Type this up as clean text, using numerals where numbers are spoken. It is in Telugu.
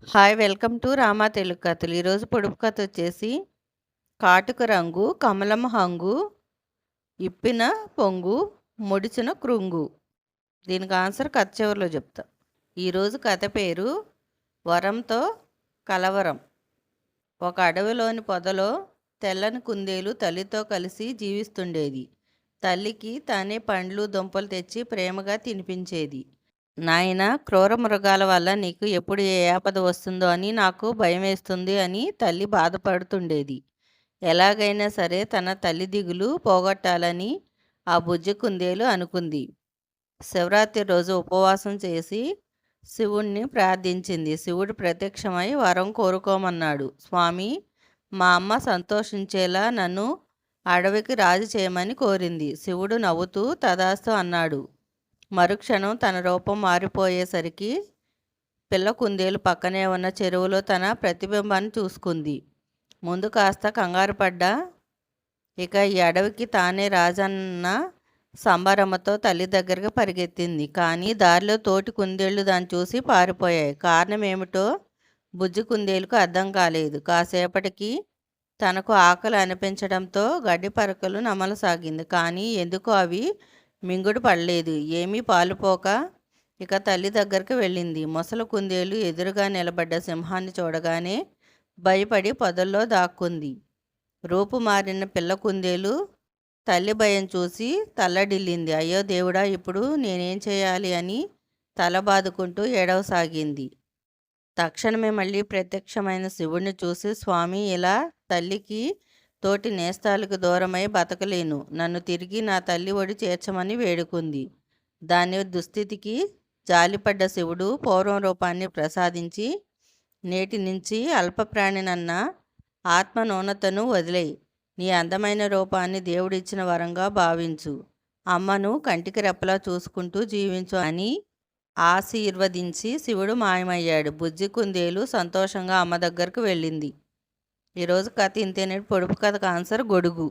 Hi! Welcome to Rama Telugu కథలు. ఈరోజు పొడుపు కథ వచ్చేసి కాటుక రంగు కమలం హంగు ఇప్పిన పొంగు ముడిచిన కృంగు. దీనికి ఆన్సర్ కథ చివరిలో చెప్తా. ఈరోజు కథ పేరు వరంతో కలవరం. ఒక అడవిలోని పొదలో తెల్లని కుందేలు తల్లితో కలిసి జీవిస్తుండేది. తల్లికి తానే పండ్లు దుంపలు తెచ్చి ప్రేమగా తినిపించేది. నాయనా, క్రూర మృగాల వల్ల నీకు ఎప్పుడు ఏ ఆపద వస్తుందో అని నాకు భయమేస్తుంది అని తల్లి బాధపడుతుండేది. ఎలాగైనా సరే తన తల్లి దిగులు పోగొట్టాలని ఆ బుజ్జి కుందేలు అనుకుంది. శివరాత్రి రోజు ఉపవాసం చేసి శివుణ్ణి ప్రార్థించింది. శివుడు ప్రత్యక్షమై వరం కోరుకోమన్నాడు. స్వామి, మా అమ్మ సంతోషించేలా నన్ను అడవికి రాజు చేయమని కోరింది. శివుడు నవ్వుతూ తదాస్తు అన్నాడు. మరుక్షణం తన రూపం మారిపోయేసరికి పిల్ల కుందేలు పక్కనే ఉన్న చెరువులో తన ప్రతిబింబాన్ని చూసుకుంది. ముందు కాస్త కంగారు పడ్డా, ఇక ఈ అడవికి తానే రాజన్న సంబరమతో తల్లి దగ్గరికి పరిగెత్తింది. కానీ దారిలో తోటి కుందేళ్లు దాన్ని చూసి పారిపోయాయి. కారణం ఏమిటో బుజ్జి కుందేలుకు అర్థం కాలేదు. కాసేపటికి తనకు ఆకలి అనిపించడంతో గడ్డి పరకలు నమలసాగింది. కానీ ఎందుకో అవి మింగుడు పడలేదు. ఏమీ పాలుపోక ఇక తల్లి దగ్గరికి వెళ్ళింది. మొసలి కుందేలు ఎదురుగా నిలబడ్డ సింహాన్ని చూడగానే భయపడి పొదల్లో దాక్కుంది. రూపు మారిన పిల్ల కుందేలు తల్లి భయం చూసి తల్లడిల్లింది. అయ్యో దేవుడా, ఇప్పుడు నేనేం చేయాలి అని తల బాదుకుంటూ ఏడవసాగింది. తక్షణమే మళ్ళీ ప్రత్యక్షమైన శివుణ్ణి చూసి, స్వామి, ఇలా తల్లికి తోటి నేస్తాలకు దూరమై బతకలేను. నన్ను తిరిగి నా తల్లి ఒడి చేర్చమని వేడుకుంది. దాని దుస్థితికి జాలిపడ్డ శివుడు పూర్వం రూపాన్ని ప్రసాదించి, నేటి నుంచి అల్పప్రాణినన్న ఆత్మనూనతను వదిలేయి. నీ అందమైన రూపాన్ని దేవుడిచ్చిన వరంగా భావించు. అమ్మను కంటికి రెప్పలా చూసుకుంటూ జీవించు అని ఆశీర్వదించి శివుడు మాయమయ్యాడు. బుజ్జి కుందేలు సంతోషంగా అమ్మ దగ్గరకు వెళ్ళింది. ఈరోజు కథ ఇంతేనండి. పొడుపు కథకు ఆన్సర్ గొడుగు.